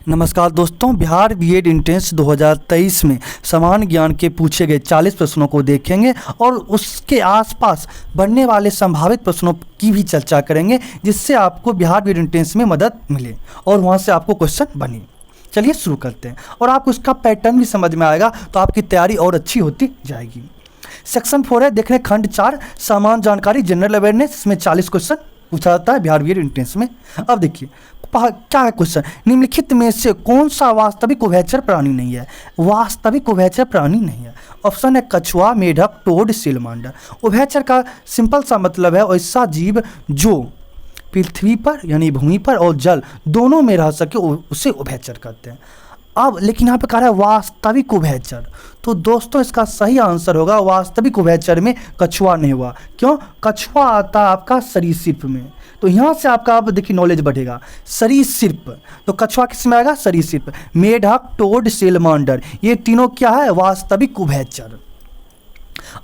नमस्कार दोस्तों, Bihar BEd entrance 2023 में समान ज्ञान के पूछे गए 40 प्रश्नों को देखेंगे और उसके आसपास बनने वाले संभावित प्रश्नों की भी चर्चा करेंगे, जिससे आपको बिहार बीएड एंट्रेंस में मदद मिले और वहां से आपको क्वेश्चन बने। चलिए शुरू करते हैं और आपको इसका पैटर्न भी समझ में आएगा तो आपकी तैयारी और अच्छी होती जाएगी। सेक्शन 4 है, देख रहे हैं खंड 4 सामान्य जानकारी जनरल अवेयरनेस। इसमें 40 क्वेश्चन पूछा जाता है बिहार बीएड एंट्रेंस में। अब देखिए क्या है क्वेश्चन, निम्नलिखित में से कौन सा वास्तविक उभयचर प्राणी नहीं है? वास्तविक उभयचर प्राणी नहीं है। ऑप्शन है कछुआ, मेढक, टोड, सेलमांडर। उभयचर का सिंपल सा मतलब है ऐसा जीव जो पृथ्वी पर यानी भूमि पर और जल दोनों में रह सके, उसे उभयचर कहते हैं। अब लेकिन यहाँ पे कह रहा है वास्तविक उभयचर, तो दोस्तों इसका सही आंसर होगा वास्तविक उभयचर में कछुआ नहीं हुआ। क्यों? कछुआ आता है आपका सरीसृप में, तो यहाँ से आपका अब देखिए नॉलेज बढ़ेगा। सरीसृप, तो कछुआ किस में आएगा? सरीसृप। मेढक, टोड, सेलमांडर, ये तीनों क्या है? वास्तविक उभयचर।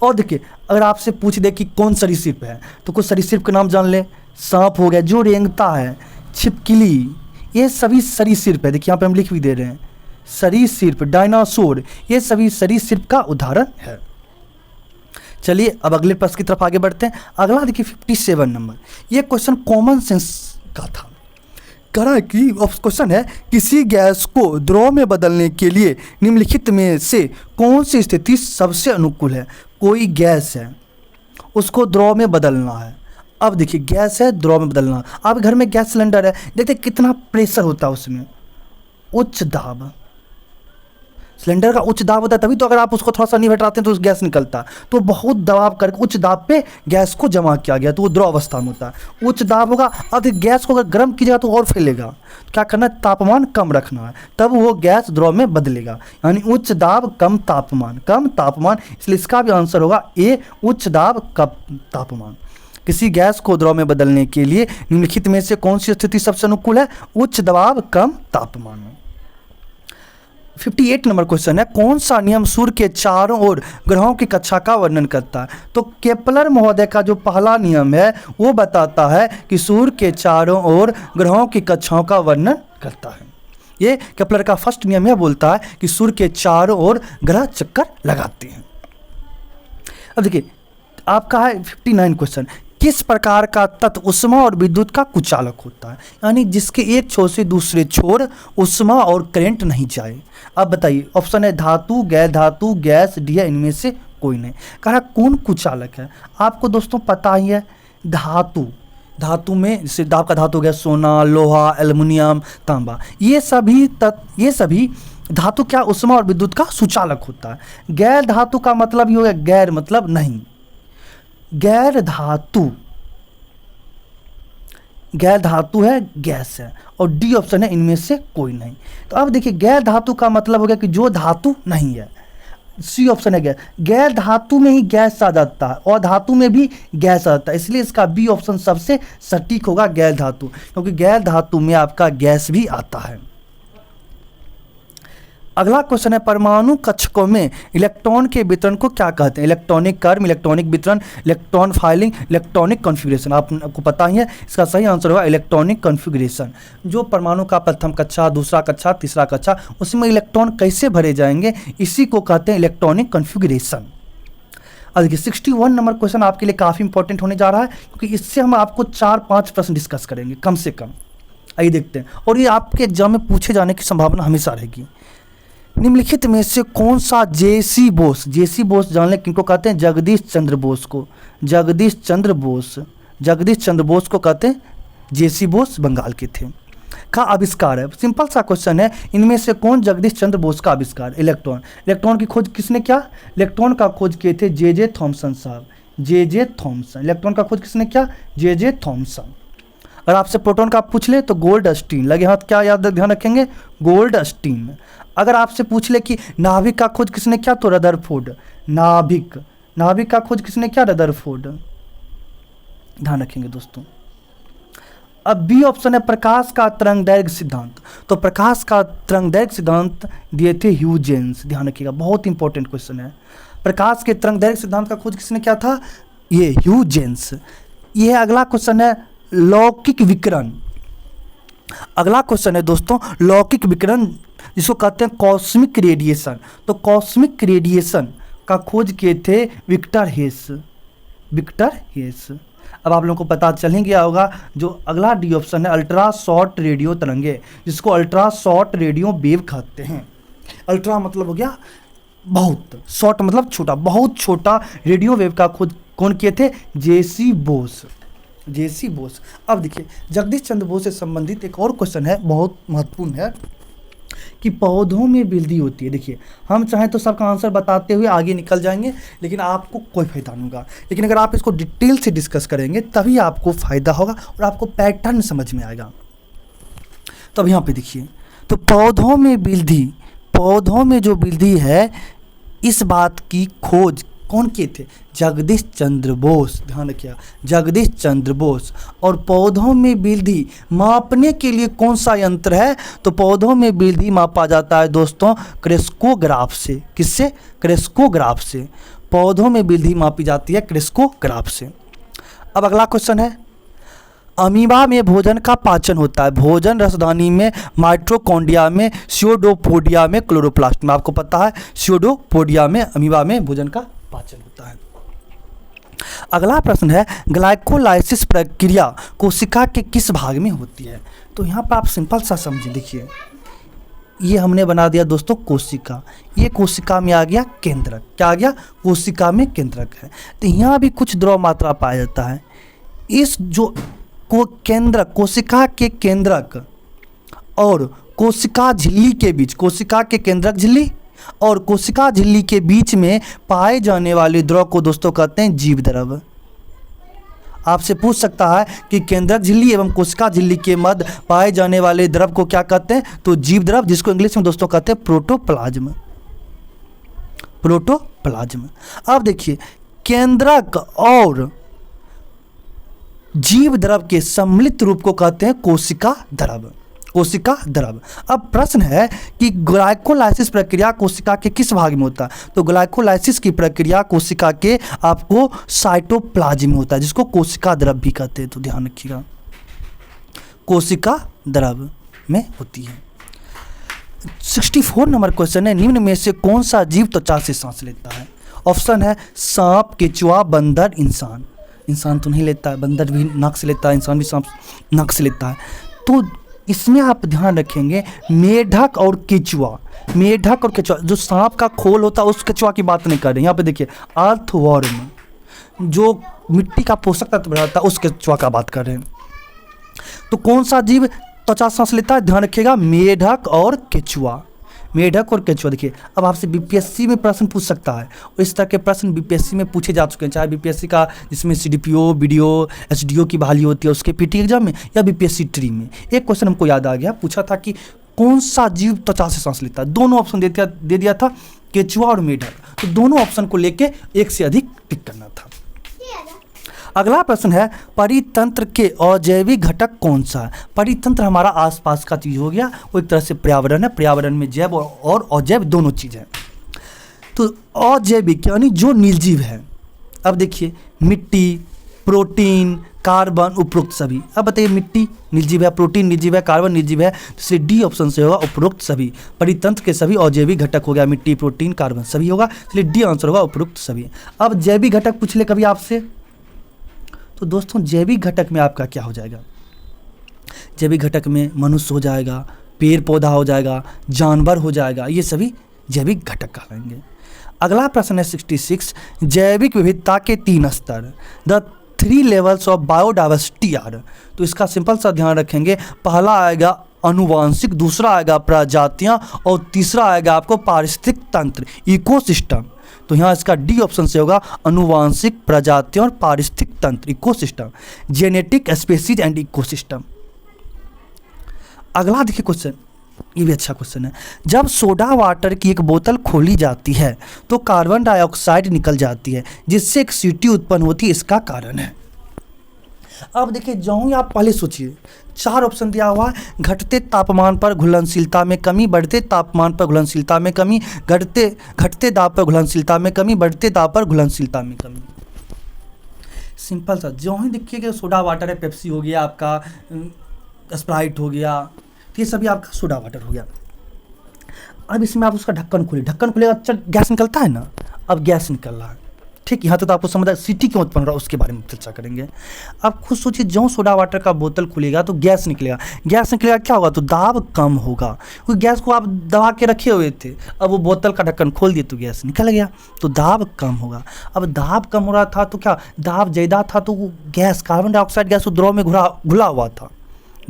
और देखिए अगर आपसे पूछ दे कि कौन सरीसृप है तो कुछ सरीसृप का नाम जान ले। सांप हो गया जो रेंगता है, छिपकली, ये सभी सरीसृप है। देखिए यहाँ पे हम लिख भी दे रहे हैं सरीसृप, डायनासोर, ये सभी सरीसृप का उदाहरण है। चलिए अब अगले प्रश्न की तरफ आगे बढ़ते हैं। अगला देखिए 57 नंबर, ये क्वेश्चन कॉमन सेंस का था। कह रहा है कि क्वेश्चन है किसी गैस को द्रव में बदलने के लिए निम्नलिखित में से कौन सी स्थिति सबसे अनुकूल है? कोई गैस है, उसको द्रव में बदलना है। अब देखिए गैस है, द्रव में बदलना। अब घर में गैस सिलेंडर है, देखते कितना प्रेशर होता है उसमें, उच्च दाब, सिलेंडर का उच्च दाब होता है, तभी तो अगर आप उसको थोड़ा सा नहीं हटाते हैं तो उस गैस निकलता। तो बहुत दबाव करके उच्च दाब पे गैस को जमा किया गया तो वो द्रव अवस्था में होता है। उच्च दाब होगा, अब गैस को अगर गर्म कीजिएगा तो और फैलेगा। क्या करना है? तापमान कम रखना है, तब वो गैस द्रव में बदलेगा। यानी उच्च दाब कम तापमान, कम तापमान, इसलिए इसका भी आंसर होगा ए, उच्च दाब कम तापमान। किसी गैस को द्रव में बदलने के लिए निम्नलिखित में से कौन सी स्थिति सबसे अनुकूल है? उच्च दबाव कम तापमान। 58 नंबर क्वेश्चन है, कौन सा नियम सूर्य के चारों ओर ग्रहों की कक्षा का वर्णन करता है? तो केपलर महोदय का जो पहला नियम है वो बताता है कि सूर्य के चारों ओर ग्रहों की कक्षाओं का वर्णन करता है। ये केपलर का फर्स्ट नियम है, बोलता है कि सूर्य के चारों ओर ग्रह चक्कर लगाते हैं। अब देखिए आपका है 59 क्वेश्चन, किस प्रकार का तत्व उष्मा और विद्युत का कुचालक होता है? यानी जिसके एक छोर से दूसरे छोर उष्मा और करंट नहीं जाए। अब बताइए, ऑप्शन है धातु, गैर धातु, गैस, डी है इनमें से कोई नहीं। कह रहा कौन कुचालक है? आपको दोस्तों पता ही है, धातु। धातु में जैसे दाब का धातु हो गया सोना, लोहा, एल्युमिनियम, तांबा, ये सभी धातु क्या उष्मा और विद्युत का सुचालक होता है। गैर धातु का मतलब ही हो गया गैर मतलब नहीं, गैर धातु है, गैस है, और डी ऑप्शन है इनमें से कोई नहीं। तो अब देखिए गैर धातु का मतलब हो गया कि जो धातु नहीं है। सी ऑप्शन है गैस, गैर धातु में ही गैस आ जाता है और धातु में भी गैस आ जाता है, इसलिए इसका बी ऑप्शन सबसे सटीक होगा, गैर धातु, क्योंकि गैर धातु में आपका गैस भी आता है। अगला क्वेश्चन है, परमाणु कक्षकों में इलेक्ट्रॉन के वितरण को क्या कहते हैं? इलेक्ट्रॉनिक कर्म, इलेक्ट्रॉनिक वितरण, इलेक्ट्रॉन फाइलिंग, इलेक्ट्रॉनिक कॉन्फ़िगरेशन। आपको पता ही है, इसका सही आंसर होगा इलेक्ट्रॉनिक कॉन्फ़िगरेशन। जो परमाणु का प्रथम कक्षा, दूसरा कक्षा, तीसरा कक्षा, उसमें इलेक्ट्रॉन कैसे भरे जाएंगे, इसी को कहते हैं इलेक्ट्रॉनिक कॉन्फ़िगरेशन। अब देखिए 61 नंबर क्वेश्चन आपके लिए काफ़ी इंपॉर्टेंट होने जा रहा है, क्योंकि इससे हम आपको 4-5 प्रश्न डिस्कस करेंगे कम से कम। आइए देखते हैं, और ये आपके एग्जाम में पूछे जाने की संभावना हमेशा रहेगी। निम्नलिखित में से कौन सा जेसी बोस जान लें किनको कहते हैं? जगदीश चंद्र बोस को। जगदीश चंद्र बोस को कहते हैं जेसी बोस, बंगाल के थे, का आविष्कार है। सिंपल सा क्वेश्चन है, इनमें से कौन जगदीश चंद्र बोस का आविष्कार? इलेक्ट्रॉन की खोज किसने किया? इलेक्ट्रॉन का खोज किए थे जे थॉमसन साहब, जे थॉमसन। इलेक्ट्रॉन का खोज किसने किया? J Thomson. अगर आपसे प्रोटॉन का पूछ ले तो गोल्डस्टीन, लगे हाथ क्या याद ध्यान रखेंगे? गोल्डस्टीन। अगर आपसे पूछ ले कि नाभिक का खोज किसने किया तो रदरफोर्ड। नाभिक का खोज किसने किया? रदरफोर्ड, ध्यान रखेंगे दोस्तों। अब बी ऑप्शन है प्रकाश का तरंग दैर्घ्य सिद्धांत, तो प्रकाश का तरंग दैर्घ्य सिद्धांत दिए थे ह्यूजेंस, ध्यान रखिएगा, बहुत इंपॉर्टेंट क्वेश्चन है। प्रकाश के तरंग दैर्घ्य सिद्धांत का खोज किसने किया था? ये ह्यूजेंस। ये अगला क्वेश्चन है लौकिक विकिरण। अगला क्वेश्चन है दोस्तों लौकिक विकिरण जिसको कहते हैं कॉस्मिक रेडिएशन। तो कॉस्मिक रेडिएशन का खोज किए थे विक्टर हेस। विक्टर हेस। अब आप लोगों को पता चल ही गया होगा जो अगला डी ऑप्शन है अल्ट्रा शॉर्ट रेडियो तरंगे, जिसको अल्ट्रा शॉर्ट रेडियो वेव कहते हैं। अल्ट्रा मतलब हो गया बहुत, शॉर्ट मतलब छोटा, बहुत छोटा रेडियो वेव का खोज कौन किए थे? जेसी बोस। जेसी बोस। अब देखिए जगदीश चंद्र बोस से संबंधित एक और क्वेश्चन है, बहुत महत्वपूर्ण है कि पौधों में वृद्धि होती है। देखिए हम चाहें तो सबका आंसर बताते हुए आगे निकल जाएंगे, लेकिन आपको कोई फायदा नहीं होगा। लेकिन अगर आप इसको डिटेल से डिस्कस करेंगे तभी आपको फ़ायदा होगा और आपको पैटर्न समझ में आएगा। तो अब यहाँ पे देखिए, तो पौधों में वृद्धि, पौधों में जो वृद्धि है इस बात की खोज कौन किए थे? जगदीश चंद्र बोस। ध्यान रखिए जगदीश चंद्र बोस। और पौधों में वृद्धि मापने के लिए कौन सा यंत्र है? तो पौधों में वृद्धि मापा जाता है दोस्तों क्रेस्कोग्राफ से। किससे? क्रेस्कोग्राफ से। पौधों में वृद्धि मापी जाती है क्रेस्कोग्राफ से। अब अगला क्वेश्चन है अमीबा में भोजन का पाचन होता है। भोजन रसदानी में, माइटोकॉन्ड्रिया में, स्यूडोपोडिया में, क्लोरोप्लास्ट में। आपको पता है स्यूडोपोडिया में अमीबा में भोजन का पाचन होता है। अगला प्रश्न है ग्लाइकोलाइसिस प्रक्रिया कोशिका के किस भाग में होती है? तो यहाँ पर आप सिंपल सा समझिए। देखिए ये हमने बना दिया दोस्तों कोशिका, ये कोशिका में आ गया केंद्रक। क्या आ गया? कोशिका में केंद्रक है। तो यहाँ भी कुछ द्रव मात्रा पाया जाता है। इस जो को केंद्रक, कोशिका के केंद्रक और कोशिका झिल्ली के बीच, कोशिका के केंद्रक झिल्ली और कोशिका झिल्ली के बीच में पाए जाने वाले द्रव को दोस्तों कहते हैं जीव द्रव। आपसे पूछ सकता है कि केंद्रक झिल्ली एवं कोशिका झिल्ली के मध्य पाए जाने वाले द्रव को क्या कहते हैं? तो जीव द्रव, जिसको इंग्लिश में दोस्तों कहते हैं प्रोटोप्लाज्म। प्रोटोप्लाज्म। अब देखिए केंद्रक और जीव द्रव के सम्मिलित रूप को कहते हैं कोशिका द्रव। कोशिका द्रव। अब प्रश्न है कि ग्लाइकोलाइसिस प्रक्रिया कोशिका के किस भाग में होता है? तो ग्लाइकोलाइसिस की प्रक्रिया कोशिका के आपको साइटोप्लाज्म में होता है, जिसको कोशिका द्रव भी कहते हैं। तो ध्यान रखिएगा कोशिका द्रव में होती है। 64 नंबर क्वेश्चन है निम्न में से कौन सा जीव त्वचा से सांस लेता है? ऑप्शन है सांप, केचुआ, बंदर, इंसान। इंसान तो नहीं लेता है, बंदर भी नाक से लेता है, इंसान भी सांप नाक से लेता है। तो इसमें आप ध्यान रखेंगे मेढक और केचुआ। मेढक और केचुआ, जो सांप का खोल होता है उस केचुआ की बात नहीं कर रहे हैं। यहाँ पे देखिए अर्थवर्म जो मिट्टी का पोषक तत्व बढ़ाता है उस केचुआ का बात कर रहे हैं। तो कौन सा जीव त्वचा सांस लेता है? ध्यान रखिएगा मेढक और केचुआ। मेढक और केचुआ। देखिए अब आपसे बीपीएससी में प्रश्न पूछ सकता है और इस तरह के प्रश्न बीपीएससी में पूछे जा चुके हैं, चाहे बीपीएससी का जिसमें सीडीपीओ, बीडीओ, एसडीओ की बहाली होती है उसके पीटी एग्जाम में, या बीपीएससी ट्री में। एक क्वेश्चन हमको याद आ गया, पूछा था कि कौन सा जीव त्वचा से सांस लेता है? दोनों ऑप्शन दे दिया था, केचुआ और मेढक। तो दोनों ऑप्शन को लेके एक से अधिक टिक करना था। अगला प्रश्न है परितंत्र के अजैविक घटक कौन सा है? परितंत्र हमारा आसपास का चीज हो गया, वो एक तरह से पर्यावरण है। पर्यावरण में जैव और अजैव दोनों चीज है। तो अजैविक यानी जो निर्जीव है। अब देखिए मिट्टी, प्रोटीन, कार्बन, उपरोक्त सभी। अब बताइए मिट्टी निर्जीव है, प्रोटीन निर्जीव है, कार्बन निर्जीव है, तो डी ऑप्शन से होगा उपरोक्त सभी। परितंत्र के सभी अजैविक घटक हो गया, मिट्टी, प्रोटीन, कार्बन सभी होगा, इसलिए डी आंसर होगा उपरोक्त सभी। अब जैविक घटक पूछ ले कभी आपसे, तो दोस्तों जैविक घटक में आपका क्या हो जाएगा? जैविक घटक में मनुष्य हो जाएगा, पेड़ पौधा हो जाएगा, जानवर हो जाएगा, ये सभी जैविक घटक कहलाएंगे। अगला प्रश्न है 66 जैविक विविधता के 3 स्तर, the 3 levels of biodiversity are. तो इसका सिंपल सा ध्यान रखेंगे, पहला आएगा अनुवांशिक, दूसरा आएगा प्रजातियां और तीसरा आएगा आपको पारिस्थितिक तंत्र, इकोसिस्टम। तो यहाँ इसका डी ऑप्शन से होगा अनुवांशिक, प्रजातियां और पारिस्थितिक तंत्र, ecosystem, genetic species and ecosystem. अगला देखिए क्वेश्चन, ये भी अच्छा क्वेश्चन है। जब सोडा वाटर की एक बोतल खोली जाती है तो कार्बन डाइऑक्साइड निकल जाती है जिससे एक सीटी उत्पन्न होती है, इसका कारण है। अब देखिए जो ही आप पहले सोचिए, 4 ऑप्शन दिया हुआ है, घटते तापमान पर घुलनशीलता में कमी, बढ़ते तापमान पर घुलनशीलता में कमी, घटते दाब पर घुलनशीलता में कमी, बढ़ते दाब पर घुलनशीलता में कमी। सिंपल सा, जो ही देखिए कि सोडा वाटर है, पेप्सी हो गया, आपका स्प्राइट हो गया, तो ये सभी आपका सोडा वाटर हो गया। अब इसमें आप उसका ढक्कन खोलिए, ढक्कन खुलेगा अच्छा गैस निकलता है ना, अब गैस निकल रहा है, ठीक। यहाँ तो आपको समझ आया सिटी क्यों उत्पन्न हो रहा है उसके बारे में चर्चा करेंगे। अब खुद सोचिए, जो सोडा वाटर का बोतल खुलेगा तो गैस निकलेगा, गैस निकलेगा क्या होगा, तो दाब कम होगा, क्योंकि गैस को आप दबा के रखे हुए थे, अब वो बोतल का ढक्कन खोल दिए तो गैस निकल गया, तो दाब कम होगा। अब दाब कम हो रहा था तो क्या, दाब ज़्यादा था तो वो गैस, कार्बन डाइऑक्साइड गैस वो द्रव में घुला हुआ था,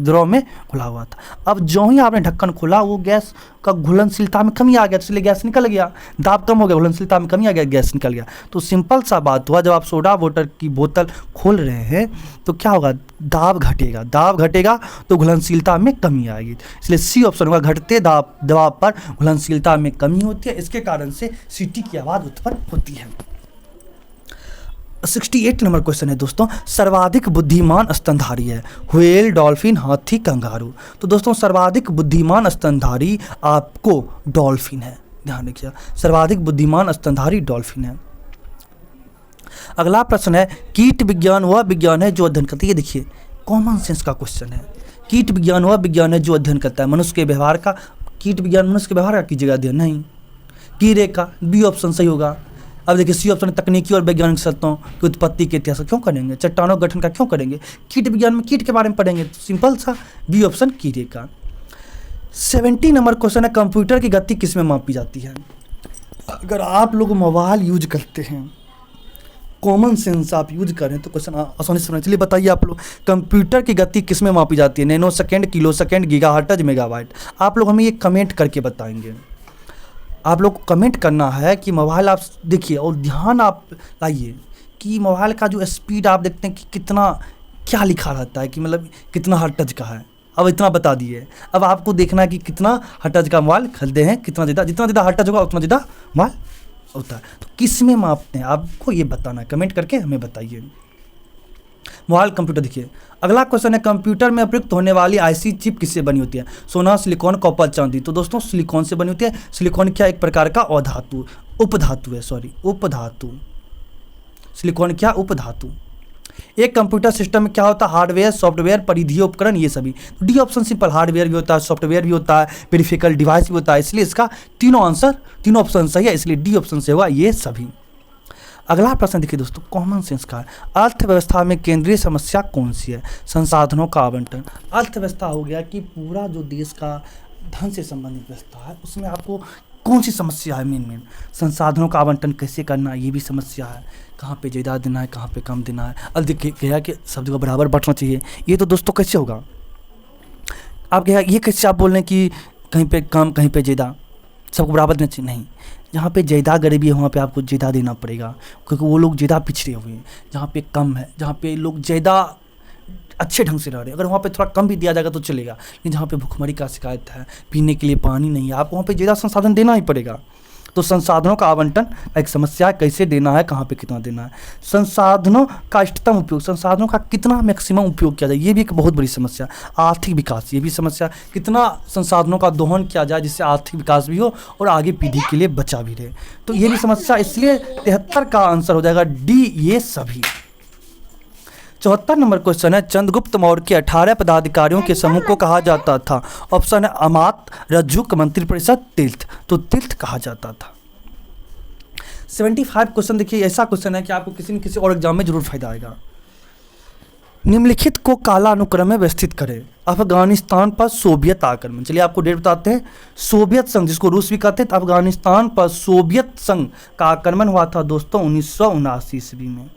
द्रव में घुला हुआ था। अब जो ही आपने ढक्कन खोला वो गैस का घुलनशीलता में कमी आ गया, इसलिए गैस निकल गया, दाब कम हो गया, घुलनशीलता में कमी आ गया, गैस निकल गया। तो सिंपल सा बात हुआ, जब आप सोडा वाटर की बोतल खोल रहे हैं तो क्या होगा, दाब घटेगा, दाब घटेगा तो घुलनशीलता में कमी आएगी, इसलिए सी ऑप्शन होगा, घटते दबाव पर घुलनशीलता में कमी होती है, इसके कारण से सीटी की आवाज़ उत्पन्न होती है। 68 नंबर क्वेश्चन है दोस्तों, सर्वाधिक बुद्धिमान स्तनधारी है, व्हेल, डॉल्फिन, हाथी, कंगारू। तो दोस्तों सर्वाधिक बुद्धिमान स्तनधारी आपको डॉल्फिन है, ध्यान रखिए, सर्वाधिक बुद्धिमान स्तनधारी डॉल्फिन है। अगला प्रश्न है, कीट विज्ञान वह विज्ञान है जो अध्ययन करती है, देखिए कॉमन सेंस का क्वेश्चन है, कीट विज्ञान वह विज्ञान है जो अध्ययन करता है मनुष्य के व्यवहार का, कीट विज्ञान मनुष्य के व्यवहार का कीजिएगा अध्ययन, नहीं, कीड़े का, बी ऑप्शन सही होगा। अब देखिए सी ऑप्शन, तकनीकी और वैज्ञानिक सत्यों की उत्पत्ति के इतिहास क्यों करेंगे, चट्टानों का गठन का क्यों करेंगे, कीट विज्ञान में कीट के बारे में पढ़ेंगे, तो सिंपल सा बी ऑप्शन कीड़े का। 70 नंबर क्वेश्चन है, कंप्यूटर की गति किस में मापी जाती है। अगर आप लोग मोबाइल यूज करते हैं, कॉमन सेंस आप यूज करें तो क्वेश्चन आसानी से समझ, चलिए बताइए आप लोग, कंप्यूटर की गति किस में मापी जाती है, nano second, kilo second, gigahertz, megabyte. आप लोग हमें ये कमेंट करके बताएंगे, आप लोग को कमेंट करना है कि मोबाइल आप देखिए और ध्यान आप लाइए कि मोबाइल का जो स्पीड आप देखते हैं कि कितना, क्या लिखा रहता है कि मतलब कितना हर्ट्ज का है, अब इतना बता दिए। अब आपको देखना है कि कितना हर्ट्ज का मोबाइल खरीदे हैं, कितना ज़्यादा, जितना ज़्यादा हर्ट्ज होगा उतना ज़्यादा मोबाइल होता है, तो किस में मापते हैं आपको ये बताना है, कमेंट करके हमें बताइए। मोबाइल कंप्यूटर, देखिए अगला क्वेश्चन है, कंप्यूटर में प्रयुक्त होने वाली आईसी चिप किससे बनी होती है, सोना, सिलिकॉन, कॉपर, चांदी। तो दोस्तों सिलिकॉन से बनी होती है, सिलिकॉन क्या, एक प्रकार का अधातु, उपधातु है, सॉरी उपधातु, सिलिकॉन क्या, उपधातु। एक कंप्यूटर सिस्टम में क्या होता है, हार्डवेयर, सॉफ्टवेयर, परिधीय उपकरण, ये सभी। तो डी ऑप्शन सिंपल, हार्डवेयर भी होता है, सॉफ्टवेयर भी होता है, पेरिफेरल डिवाइस भी होता है, इसलिए इसका तीनों ऑप्शन सही है, इसलिए डी ऑप्शन से हुआ ये सभी। अगला प्रश्न देखिए दोस्तों, कॉमन सेंस का है, अर्थव्यवस्था में केंद्रीय समस्या कौन सी है, संसाधनों का आवंटन। अर्थव्यवस्था हो गया कि पूरा जो देश का धन से संबंधित व्यवस्था है उसमें आपको कौन सी समस्या है, मेन संसाधनों का आवंटन कैसे करना, ये भी समस्या है, कहाँ पे ज़्यादा देना है, कहाँ पे कम देना है। अब देखिए गया कि सब जगह बराबर बांटना चाहिए, ये तो दोस्तों कैसे होगा, आप गया ये कैसे आप बोल रहे हैं कि कहीं पे कम कहीं पे ज़्यादा, सबको बराबर देना चाहिए, नहीं, जहाँ पे ज़्यादा गरीबी है वहाँ पे आपको ज़्यादा देना पड़ेगा, क्योंकि वो लोग ज़्यादा पिछड़े हुए हैं। जहाँ पे कम है, जहाँ पे लोग ज़्यादा अच्छे ढंग से रह रहे हैं, अगर वहाँ पे थोड़ा कम भी दिया जाएगा तो चलेगा, लेकिन जहाँ पे भुखमरी का शिकायत है, पीने के लिए पानी नहीं है, आपको वहाँ पे ज़्यादा संसाधन देना ही पड़ेगा। तो संसाधनों का आवंटन एक समस्या है, कैसे देना है, कहाँ पे कितना देना है। संसाधनों का इष्टतम उपयोग, संसाधनों का कितना मैक्सिमम उपयोग किया जाए, ये भी एक बहुत बड़ी समस्या। आर्थिक विकास, ये भी समस्या, कितना संसाधनों का दोहन किया जाए जिससे आर्थिक विकास भी हो और आगे पीढ़ी के लिए बचा भी रहे, तो ये भी समस्या, इसलिए 73 का आंसर हो जाएगा डी, ये सभी। 74 नंबर क्वेश्चन है, चंद्रगुप्त मौर्य के 18 पदाधिकारियों के समूह को कहा जाता था। ऑप्शन है अमात, रज्जुक, मंत्रिपरिषद, तीर्थ। तो तीर्थ कहा जाता था। 75 क्वेश्चन देखिए, ऐसा क्वेश्चन है कि आपको किसी न किसी और एग्जाम में जरूर फायदा आएगा। निम्नलिखित को कालानुक्रम में व्यवस्थित करें। अफगानिस्तान पर सोवियत आक्रमण, चलिए आपको डेट बताते हैं। सोवियत संघ, जिसको रूस भी कहते हैं, तो अफगानिस्तान पर सोवियत संघ का आक्रमण हुआ था दोस्तों 1979 ईस्वी में।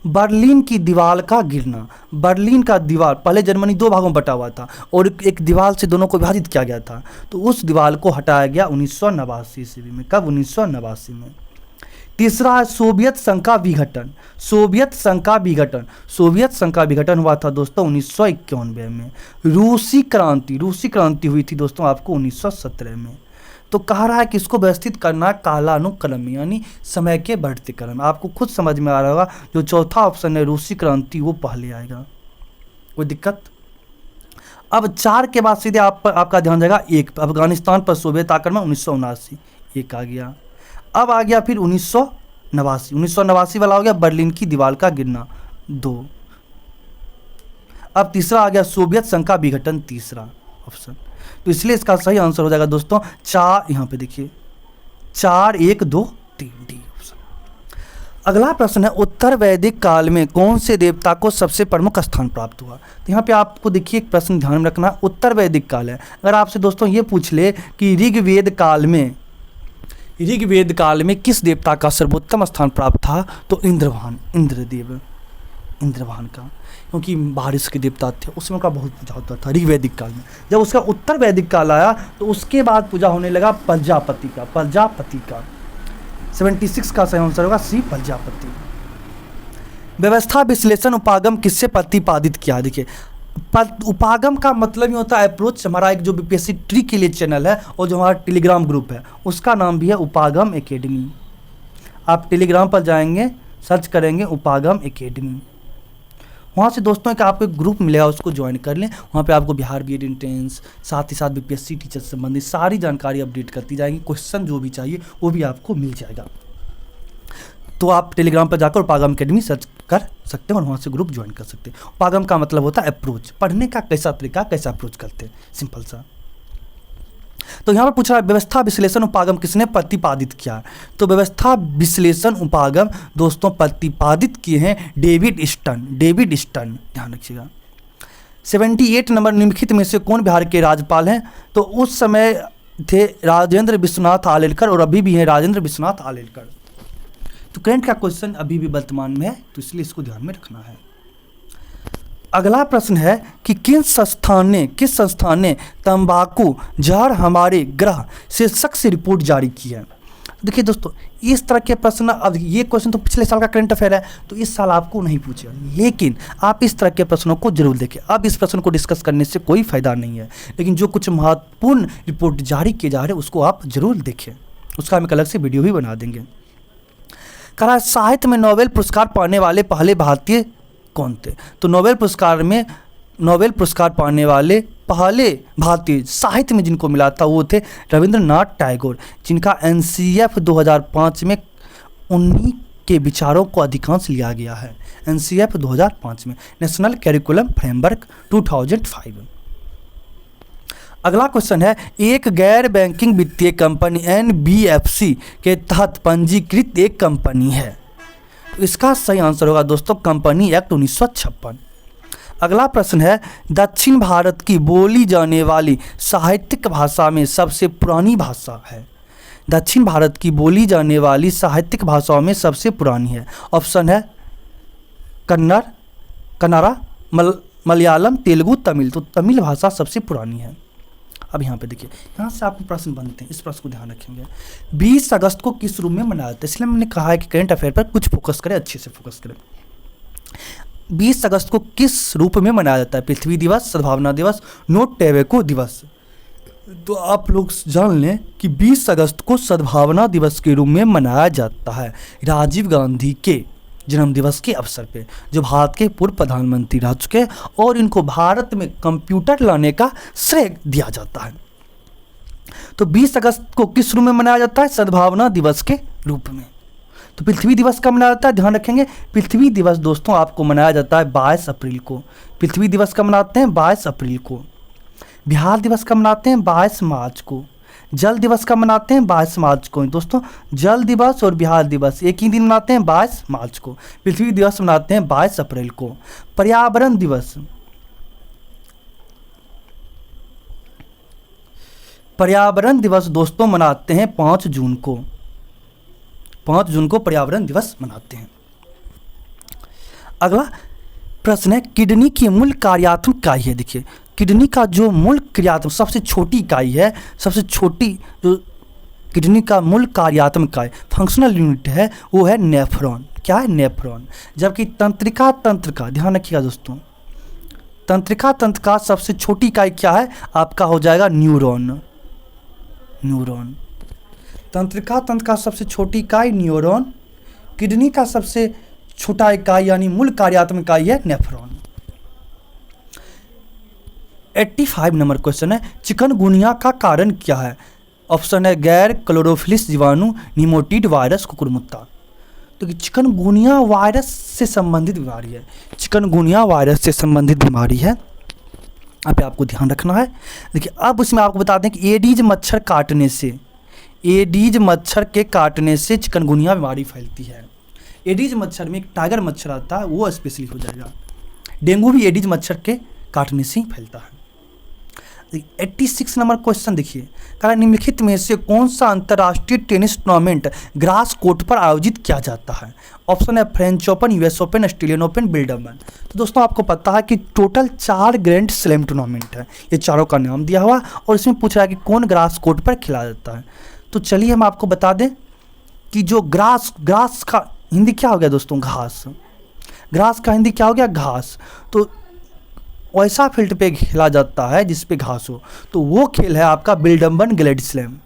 बर्लिन की दीवार का गिरना, बर्लिन का दीवार, पहले जर्मनी 2 भागों में बटा हुआ था और एक दीवार से दोनों को विभाजित किया गया था, तो उस दीवार को हटाया गया 1989 ईस्वी में। कब? 1989 में। तीसरा है सोवियत संघ का विघटन। सोवियत संघ का विघटन, सोवियत संघ का विघटन हुआ था दोस्तों 1991 में। रूसी क्रांति हुई थी दोस्तों आपको 1917 में। तो कह रहा है कि इसको व्यवस्थित करना कालानुक्रम में, यानी समय के बढ़ते क्रम। आपको खुद समझ में आ रहा होगा, जो चौथा ऑप्शन है रूसी क्रांति, वो पहले आएगा, कोई दिक्कत। अब 4 के बाद सीधे आपका ध्यान जाएगा 1, अफगानिस्तान पर सोवियत आक्रमण 1979, 1 आ गया। अब आ गया फिर 1989 वाला हो गया, बर्लिन की दीवार का गिरना 2। अब तीसरा आ गया सोवियत संघ का विघटन, तीसरा ऑप्शन। तो इसलिए इसका सही आंसर हो जाएगा दोस्तों 4, यहाँ पे देखिए 4, 1, 2, 3 डी ऑप्शन। अगला प्रश्न है उत्तर वैदिक काल में कौन से देवता को सबसे प्रमुख स्थान प्राप्त हुआ। तो यहाँ पे आपको देखिए एक प्रश्न ध्यान में रखना, उत्तर वैदिक काल है। अगर आपसे दोस्तों ये पूछ ले कि ऋग्वेद काल में किस देवता का सर्वोत्तम स्थान प्राप्त था, तो इंद्रवाहन का, क्योंकि बारिश के देवता थे, उसमें उनका बहुत पूजा होता था ऋग्वैदिक काल में। जब उसका उत्तर वैदिक काल आया तो उसके बाद पूजा होने लगा प्रजापति का। 76 का सही आंसर होगा सी, प्रजापति। व्यवस्था विश्लेषण उपागम किससे प्रतिपादित किया। देखिए उपागम का मतलब ही होता है अप्रोच। हमारा एक जो बीपीएससी ट्री के लिए चैनल है और जो हमारा टेलीग्राम ग्रुप है उसका नाम भी है उपागम एकेडमी। आप टेलीग्राम पर जाएंगे, सर्च करेंगे उपागम एकेडमी, वहाँ से दोस्तों एक आपको एक ग्रुप मिलेगा, उसको ज्वाइन कर लें। वहाँ पे आपको बिहार बीएड एंट्रेंस, साथ ही साथ बीपीएससी टीचर से संबंधित सारी जानकारी अपडेट करती जाएगी। क्वेश्चन जो भी चाहिए वो भी आपको मिल जाएगा। तो आप टेलीग्राम पर जाकर उपागम एकेडमी सर्च कर सकते हैं और वहाँ से ग्रुप ज्वाइन कर सकते हैं। उपागम का मतलब होता है अप्रोच, पढ़ने का कैसा तरीका, कैसा अप्रोच करते हैं, सिंपल सा। तो यहाँ पर पूछ रहा है व्यवस्था विश्लेषण उपागम किसने प्रतिपादित किया। तो व्यवस्था विश्लेषण उपागम दोस्तों प्रतिपादित किए हैं डेविड स्टन, ध्यान रखिएगा। 78 नंबर निम्नलिखित में से कौन बिहार के राज्यपाल हैं। तो उस समय थे राजेंद्र विश्वनाथ आलेलकर और अभी भी हैं राजेंद्र विश्वनाथ आलेलकर। तो करंट का क्वेश्चन अभी भी वर्तमान में है, तो इसलिए इसको ध्यान में रखना है। अगला प्रश्न है कि किस संस्थान ने तंबाकू जहर हमारे ग्रह शीर्षक से रिपोर्ट जारी की है। देखिए दोस्तों इस तरह के प्रश्न, अब ये क्वेश्चन तो पिछले साल का करंट अफेयर है तो इस साल आपको नहीं पूछेगा, लेकिन आप इस तरह के प्रश्नों को जरूर देखें। अब इस प्रश्न को डिस्कस करने से कोई फायदा नहीं है, लेकिन जो कुछ महत्वपूर्ण रिपोर्ट जारी किए जा रहे हैं उसको आप जरूर देखें, उसका हम एक अलग से वीडियो भी बना देंगे। कला साहित्य में नोबेल पुरस्कार पाने वाले पहले भारतीय कौन थे। तो नोबेल पुरस्कार पाने वाले पहले भारतीय साहित्य में जिनको मिला था वो थे रविंद्रनाथ टैगोर, जिनका एनसीएफ 2005 में उन्हीं के विचारों को अधिकांश लिया गया है। एनसीएफ 2005 में नेशनल करिकुलम फ्रेमवर्क 2005। अगला क्वेश्चन है एक गैर बैंकिंग वित्तीय कंपनी एनबीएफसी के तहत पंजीकृत एक कंपनी है। तो इसका सही आंसर होगा दोस्तों कंपनी एक्ट 1956। अगला प्रश्न है दक्षिण भारत की बोली जाने वाली साहित्यिक भाषा में सबसे पुरानी भाषा है। दक्षिण भारत की बोली जाने वाली साहित्यिक भाषाओं में सबसे पुरानी है। ऑप्शन है कन्नड़ा, मलयालम, तेलुगु, तमिल। तो तमिल भाषा सबसे पुरानी है। अब यहाँ पे देखिए, यहाँ से आपको प्रश्न बनते हैं, इस प्रश्न को ध्यान रखेंगे। 20 अगस्त को किस रूप में मनाया जाता है, इसलिए मैंने कहा है कि करंट अफेयर पर कुछ फोकस करें, अच्छे से फोकस करें। 20 अगस्त को किस रूप में मनाया जाता है। पृथ्वी दिवस, सद्भावना दिवस, नो टैबेको दिवस। तो आप लोग जान लें कि 20 अगस्त को सद्भावना दिवस के रूप में मनाया जाता है राजीव गांधी के जन्म दिवस के अवसर पे, जो भारत के पूर्व प्रधानमंत्री रह चुके हैं और इनको भारत में कंप्यूटर लाने का श्रेय दिया जाता है। तो 20 अगस्त को किस रूप में मनाया जाता है, सद्भावना दिवस के रूप में। तो पृथ्वी दिवस कब मनाया जाता है, ध्यान रखेंगे। पृथ्वी दिवस दोस्तों आपको मनाया जाता है 22 अप्रैल को। पृथ्वी दिवस कब मनाते हैं, 22 अप्रैल को। बिहार दिवस कब मनाते हैं, 22 मार्च को। जल दिवस कब मनाते हैं, 22 मार्च को। दोस्तों जल दिवस और बिहार दिवस एक ही दिन मनाते हैं, 22 मार्च को। पृथ्वी दिवस मनाते हैं 22 अप्रैल को। पर्यावरण दिवस दोस्तों मनाते हैं 5 जून को। 5 जून को पर्यावरण दिवस मनाते हैं। अगला प्रश्न है किडनी की मूल कार्यात्मक इकाई है। देखिए किडनी का जो मूल क्रियात्मक सबसे छोटी इकाई है, सबसे छोटी जो किडनी का मूल कार्यात्मक इकाई फंक्शनल यूनिट है वो है नेफ्रॉन। क्या है, नेफ्रॉन। जबकि तंत्रिका तंत्र का ध्यान रखिएगा दोस्तों, तंत्रिका तंत्र का सबसे छोटी इकाई क्या है, आपका हो जाएगा न्यूरॉन। तंत्रिका तंत्र का सबसे छोटी इकाई न्यूरॉन। किडनी का सबसे छोटा इकाई यानी मूल कार्यात्मक इकाई है नेफ्रॉन। 85 नंबर क्वेश्चन है चिकनगुनिया का कारण क्या है। ऑप्शन है गैर क्लोरोफिलिस जीवाणु, निमोटिड, वायरस, कुकुरमुत्ता। तो चिकनगुनिया वायरस से संबंधित बीमारी है, चिकनगुनिया वायरस से संबंधित बीमारी है, यहाँ पे आपको ध्यान रखना है। देखिए अब उसमें आपको बता दें कि एडीज मच्छर काटने से, एडीज मच्छर के काटने से चिकनगुनिया बीमारी फैलती है। एडीज मच्छर में एक टाइगर मच्छर आता है, वो स्पेशली हो जाएगा। डेंगू भी एडीज मच्छर के काटने से ही फैलता है। 86 नंबर क्वेश्चन देखिए, कह रहा है निम्नलिखित में से कौन सा अंतर्राष्ट्रीय टेनिस टूर्नामेंट ग्रास कोर्ट पर आयोजित किया जाता है? ऑप्शन है French open, US open, Australian open, Wimbledon. तो दोस्तों आपको पता है कि टोटल 4 ग्रैंड स्लैम टूर्नामेंट है, ये चारों का नाम दिया हुआ और इसमें पूछ रहा है कि कौन ग्रास कोर्ट पर खेला जाता है। तो चलिए हम आपको बता दें कि जो ग्रास का हिंदी क्या हो गया दोस्तों? घास। ग्रास का हिंदी क्या हो गया? घास। तो वैसा फील्ड पे खेला जाता है जिस पे घास हो, तो वो खेल है आपका विंबलडन ग्रैंड स्लैम,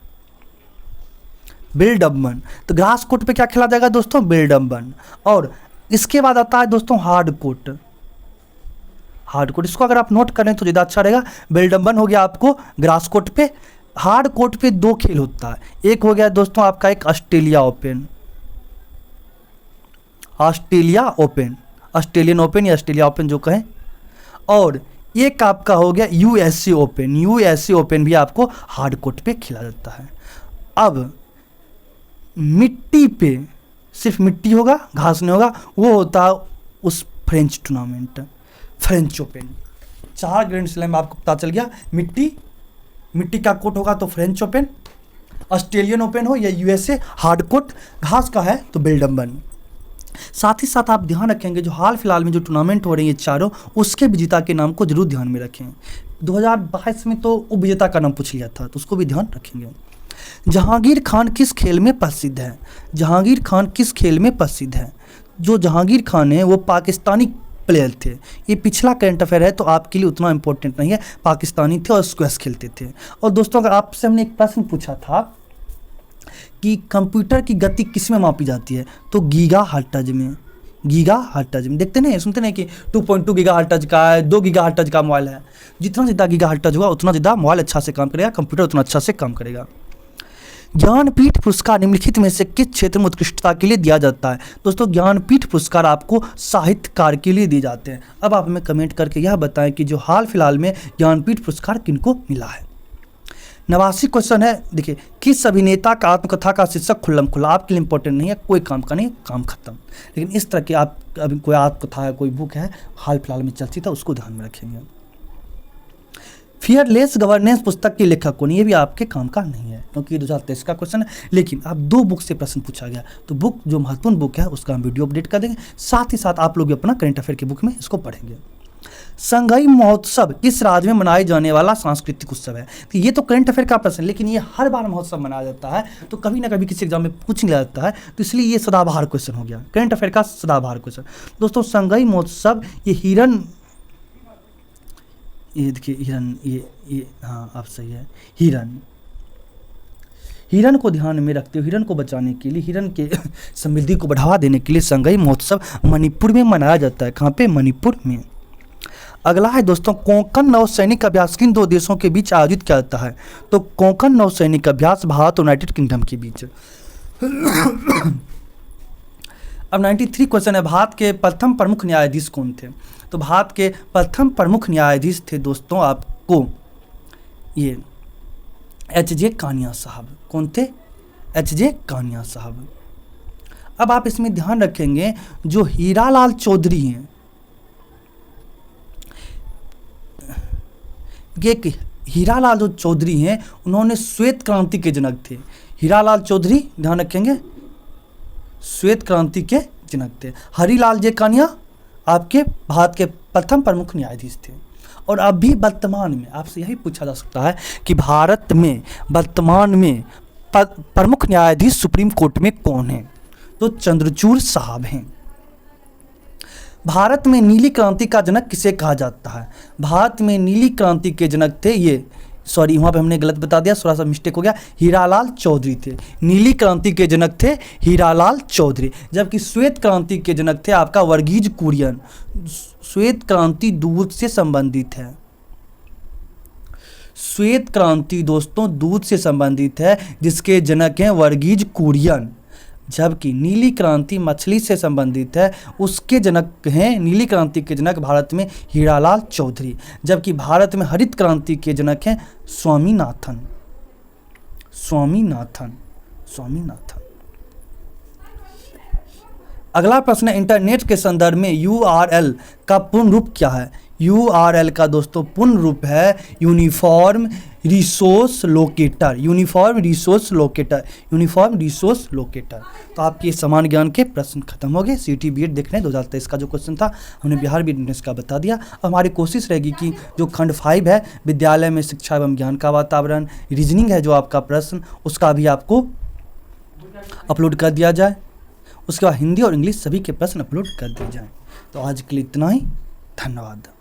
विंबलडन। तो ग्रास कोर्ट पे क्या खेला जाएगा दोस्तों? विंबलडन। और इसके बाद आता है दोस्तों हार्ड कोर्ट। हार्ड कोर्ट इसको अगर आप नोट करें तो ज़्यादा अच्छा रहेगा। विंबलडन हो गया आपको ग्रास कोर्ट पे। हार्ड कोर्ट पे 2 खेल होता है, एक हो गया दोस्तों आपका एक Australia open, Australia open, Australian open या ऑस्ट्रेलिया ओपन जो कहें, और एक आपका हो गया यूएसए ओपन। यूएसए ओपन भी आपको हार्ड कोर्ट पे खेला जाता है। अब मिट्टी पे सिर्फ मिट्टी होगा, घास नहीं होगा, वो होता है उस French tournament, French open. 4 grand slam आपको पता चल गया। मिट्टी का कोर्ट होगा तो फ्रेंच ओपन, ऑस्ट्रेलियन ओपन हो या यूएसए, हार्ड कोर्ट, घास का है तो विंबलडन। साथ ही साथ आप ध्यान रखेंगे जो हाल फिलहाल में जो टूर्नामेंट हो रही है चारों, उसके विजेता के नाम को जरूर ध्यान में रखें। 2022 में तो उप विजेता का नाम पूछ लिया था, तो उसको भी ध्यान रखेंगे। जहांगीर खान किस खेल में प्रसिद्ध है? जहांगीर खान किस खेल में प्रसिद्ध है? जो जहांगीर खान है वो पाकिस्तानी प्लेयर थे। ये पिछला करंट अफेयर है तो आपके लिए उतना इंपॉर्टेंट नहीं है। पाकिस्तानी थे और स्क्वैश खेलते थे। और दोस्तों अगर आपसे हमने एक प्रश्न पूछा था कि कंप्यूटर की गति किस में मापी जाती है, तो गीगा हर्ट्ज में, गीगा हर्ट्ज में। देखते नहीं, सुनते नहीं कि 2.2 गीगा हर्ट्ज का है, 2 गीगा हर्ट्ज का मोबाइल है। जितना ज़्यादा गीगा हर्ट्ज होगा उतना ज़्यादा मोबाइल अच्छा से काम करेगा, कंप्यूटर उतना अच्छा से काम करेगा। ज्ञानपीठ पुरस्कार निम्नलिखित में से किस क्षेत्र में उत्कृष्टता के लिए दिया जाता है? दोस्तों ज्ञानपीठ पुरस्कार आपको साहित्य कार्य के लिए दिए जाते हैं। अब आप हमें कमेंट करके यह बताएं कि जो हाल फिलहाल में ज्ञानपीठ पुरस्कार किनको मिला है। 89 क्वेश्चन है, देखिए किस अभिनेता का आत्मकथा का शीर्षक खुल्लम खुल्ला? आपके लिए इंपॉर्टेंट नहीं है, कोई काम का नहीं, काम खत्म। लेकिन इस तरह की आप अभी कोई आत्मकथा है, कोई बुक है हाल फिलहाल में चलती था, उसको ध्यान में रखेंगे। फियरलेस गवर्नेंस पुस्तक के लेखक कौन? ये भी आपके काम का नहीं है क्योंकि 2023 का क्वेश्चन है। लेकिन आप 2 बुक से प्रश्न पूछा गया, तो बुक जो महत्वपूर्ण बुक है उसका हम वीडियो अपडेट कर देंगे। साथ ही साथ आप लोग भी अपना करंट अफेयर की बुक में इसको पढ़ेंगे। संगाई महोत्सव किस राज्य में मनाए जाने वाला सांस्कृतिक उत्सव है? तो ये तो करंट अफेयर का प्रश्न, लेकिन ये हर बार महोत्सव मनाया जाता है, तो कभी ना कभी किसी एग्जाम में पूछ लिया जाता है, तो इसलिए ये सदाबहार क्वेश्चन हो गया, करंट अफेयर का सदाबहार क्वेश्चन। दोस्तों संगाई महोत्सव ये हिरन, ये देखिए हिरन, ये हाँ आप सही है, हिरन को ध्यान में रखते हुए, हिरन को बचाने के लिए, हिरन के समृद्धि को बढ़ावा देने के लिए संगाई महोत्सव मणिपुर में मनाया जाता है। कहाँ पे? मणिपुर में। अगला है दोस्तों कोंकण नौसैनिक अभ्यास किन 2 देशों के बीच आयोजित किया जाता है? तो कोंकण नौसैनिक अभ्यास भारत और यूनाइटेड किंगडम के बीच। अब 93 क्वेश्चन है, भारत के प्रथम प्रमुख न्यायाधीश कौन थे? तो भारत के प्रथम प्रमुख न्यायाधीश थे दोस्तों आपको ये एच.जे. कानिया साहब। कौन थे? एच.जे. कानिया साहब। अब आप इसमें ध्यान रखेंगे जो हीरालाल चौधरी हैं, ये हीरालाल जो चौधरी हैं उन्होंने श्वेत क्रांति के जनक थे। हीरालाल चौधरी ध्यान रखेंगे श्वेत क्रांति के जनक थे। हरिलाल जे कानिया आपके भारत के प्रथम प्रमुख न्यायाधीश थे। और अभी वर्तमान में आपसे यही पूछा जा सकता है कि भारत में वर्तमान में प्रमुख न्यायाधीश सुप्रीम कोर्ट में कौन है? तो चंद्रचूड़ साहब हैं। भारत में नीली क्रांति का जनक किसे कहा जाता है? भारत में नीली क्रांति के जनक थे ये, सॉरी वहाँ पे हमने गलत बता दिया, थोड़ा सा मिस्टेक हो गया, हीरालाल चौधरी थे। नीली क्रांति के जनक थे हीरालाल चौधरी, जबकि श्वेत क्रांति के जनक थे आपका वर्गीज कुरियन। श्वेत क्रांति दूध से संबंधित है। श्वेत क्रांति दोस्तों दूध से संबंधित है, जिसके जनक हैं वर्गीज कुरियन। जबकि नीली क्रांति मछली से संबंधित है, उसके जनक हैं, नीली क्रांति के जनक भारत में हीरालाल चौधरी। जबकि भारत में हरित क्रांति के जनक हैं स्वामीनाथन। अगला प्रश्न है, इंटरनेट के संदर्भ में URL का पूर्ण रूप क्या है? URL का दोस्तों पूर्ण रूप है यूनिफॉर्म रिसोर्स लोकेटर। तो आपके समान ज्ञान के प्रश्न खत्म हो गए। CT BED देख रहे हैं 2023 का जो क्वेश्चन था हमने बिहार BED एंट्रेंस का बता दिया। अब हमारी कोशिश रहेगी कि जो खंड 5 है विद्यालय में शिक्षा एवं ज्ञान का वातावरण, रीजनिंग है जो आपका प्रश्न, उसका भी आपको अपलोड कर दिया जाए। उसके बाद हिंदी और इंग्लिश सभी के प्रश्न अपलोड कर दिए जाएँ। तो आज के लिए इतना ही, धन्यवाद।